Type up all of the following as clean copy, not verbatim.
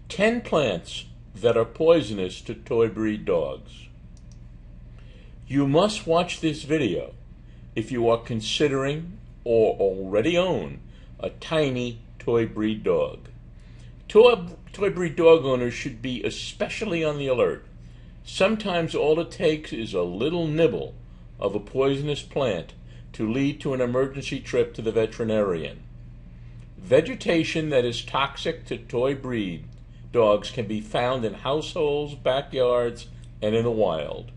10 plants that are poisonous to toy breed dogs. You must watch this video if you are considering or already own a tiny toy breed dog. Toy breed dog owners should be especially on the alert. Sometimes all it takes is a little nibble of a poisonous plant to lead to an emergency trip to the veterinarian. Vegetation that is toxic to toy breed dogs can be found in households, backyards, and in the wild.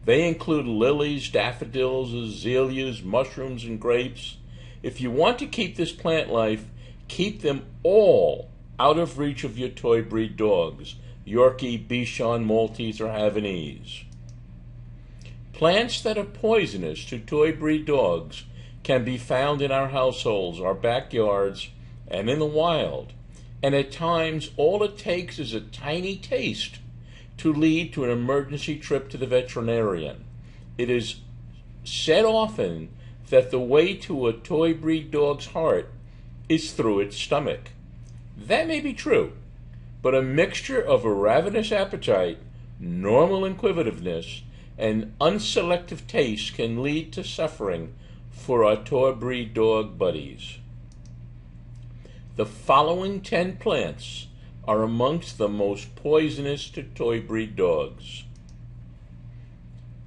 They include lilies, daffodils, azaleas, mushrooms, and grapes. If you want to keep this plant life, keep them all out of reach of your toy breed dogs, Yorkie, Bichon, Maltese, or Havanese. Plants that are poisonous to toy breed dogs can be found in our households, our backyards, and in the wild. And at times, all it takes is a tiny taste to lead to an emergency trip to the veterinarian. It is said often that the way to a toy breed dog's heart is through its stomach. That may be true, but a mixture of a ravenous appetite, normal inquisitiveness, and unselective taste can lead to suffering for our toy breed dog buddies. The following 10 plants are amongst the most poisonous to toy breed dogs.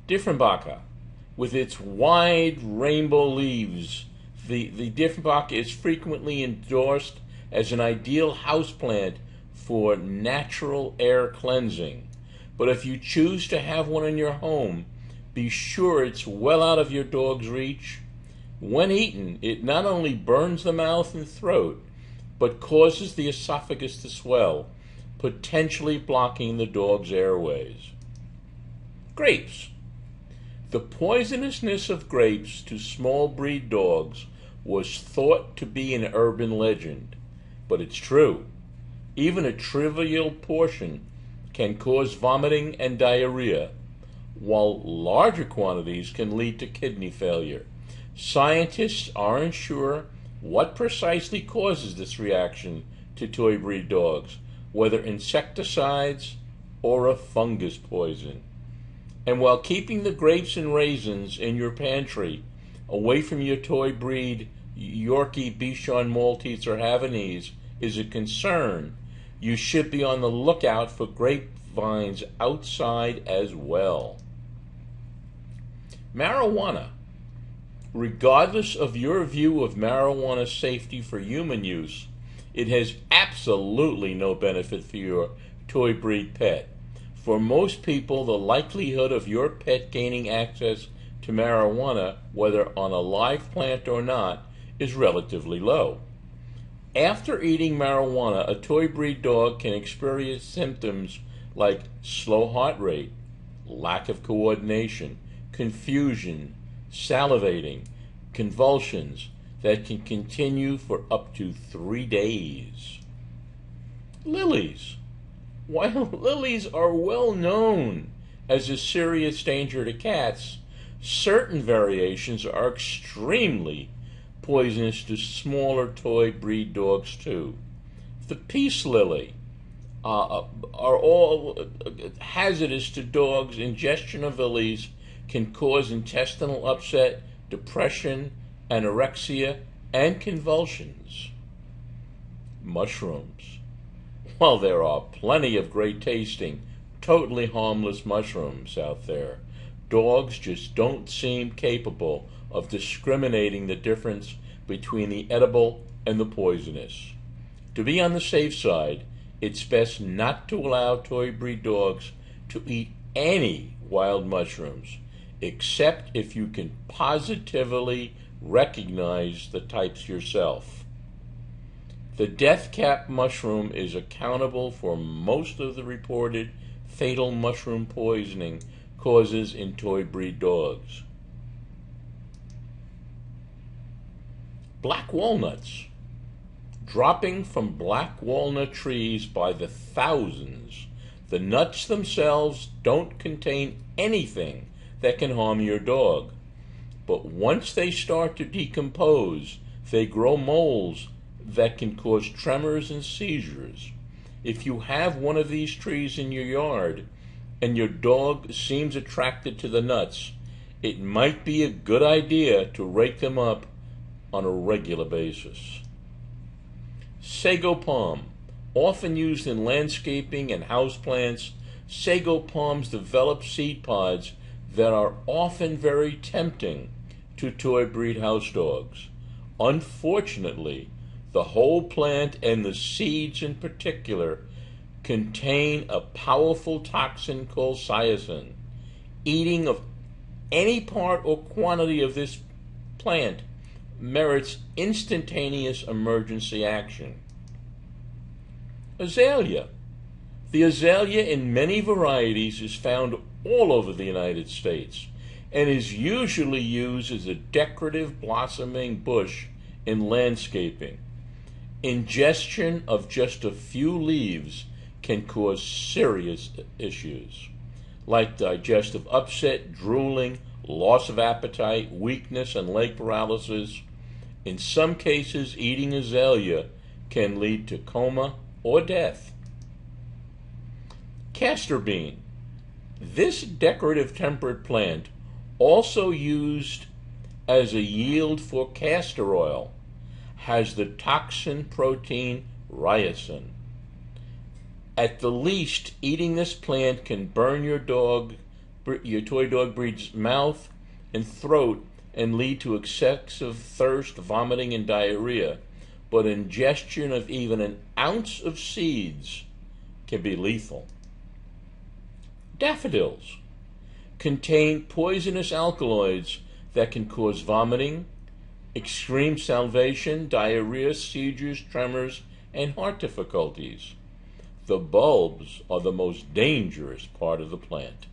Dieffenbach, with its wide rainbow leaves, the Dieffenbach is frequently endorsed as an ideal houseplant for natural air cleansing. But if you choose to have one in your home, be sure it's well out of your dog's reach. When eaten, it not only burns the mouth and throat, but causes the esophagus to swell, potentially blocking the dog's airways. Grapes. The poisonousness of grapes to small breed dogs was thought to be an urban legend, but it's true. Even a trivial portion can cause vomiting and diarrhea, while larger quantities can lead to kidney failure. Scientists aren't sure what precisely causes this reaction to toy breed dogs, whether insecticides or a fungus poison. And while keeping the grapes and raisins in your pantry away from your toy breed Yorkie, Bichon, Maltese, or Havanese is a concern, you should be on the lookout for grapevines outside as well. Marijuana. Regardless of your view of marijuana safety for human use, it has absolutely no benefit for your toy breed pet. For most people, the likelihood of your pet gaining access to marijuana, whether on a live plant or not, is relatively low. After eating marijuana, a toy breed dog can experience symptoms like slow heart rate, lack of coordination, confusion, salivating, convulsions that can continue for up to 3 days. Lilies. While lilies are well known as a serious danger to cats, certain variations are extremely poisonous to smaller toy breed dogs too. The peace lily are all hazardous to dogs. Ingestion of lilies can cause intestinal upset, depression, anorexia, and convulsions. Mushrooms. While there are plenty of great tasting, totally harmless mushrooms out there, dogs just don't seem capable of discriminating the difference between the edible and the poisonous. To be on the safe side, it's best not to allow toy breed dogs to eat any wild mushrooms, except if you can positively recognize the types yourself. The death cap mushroom is accountable for most of the reported fatal mushroom poisoning causes in toy breed dogs. Black walnuts. Dropping from black walnut trees by the thousands, the nuts themselves don't contain anything that can harm your dog. But once they start to decompose, they grow moles that can cause tremors and seizures. If you have one of these trees in your yard and your dog seems attracted to the nuts, it might be a good idea to rake them up on a regular basis. Sago palm. Often used in landscaping and houseplants, sago palms develop seed pods that are often very tempting to toy breed house dogs. Unfortunately, the whole plant and the seeds in particular contain a powerful toxin called cyasin. Eating of any part or quantity of this plant merits instantaneous emergency action. Azalea. The azalea in many varieties is found all over the United States and is usually used as a decorative blossoming bush in landscaping. Ingestion of just a few leaves can cause serious issues, like digestive upset, drooling, loss of appetite, weakness, and leg paralysis. In some cases, eating azalea can lead to coma or death. Castor bean. This decorative temperate plant, also used as a yield for castor oil, has the toxin protein ricin. At the least, eating this plant can burn your toy dog breed's mouth and throat and lead to excessive thirst, vomiting, and diarrhea, but ingestion of even an ounce of seeds can be lethal. Daffodils contain poisonous alkaloids that can cause vomiting, extreme salivation, diarrhea, seizures, tremors, and heart difficulties. The bulbs are the most dangerous part of the plant.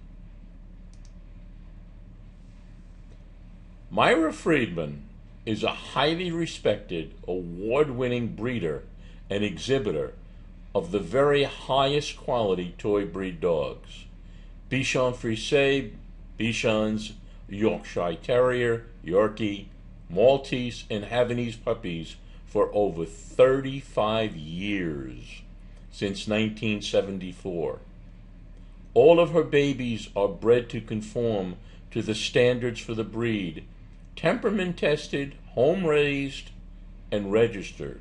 Myra Friedman is a highly respected, award-winning breeder and exhibitor of the very highest quality toy breed dogs. Bichon Frise, Bichons, Yorkshire Terrier, Yorkie, Maltese, and Havanese puppies for over 35 years, since 1974. All of her babies are bred to conform to the standards for the breed, temperament tested, home raised, and registered.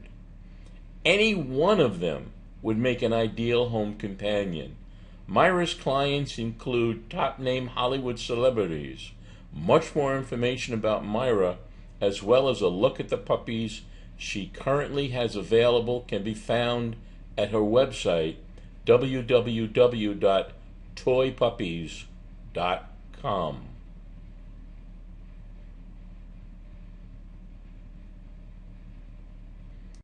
Any one of them would make an ideal home companion. Myra's clients include top-name Hollywood celebrities. Much more information about Myra, as well as a look at the puppies she currently has available, can be found at her website, www.toypuppies.com.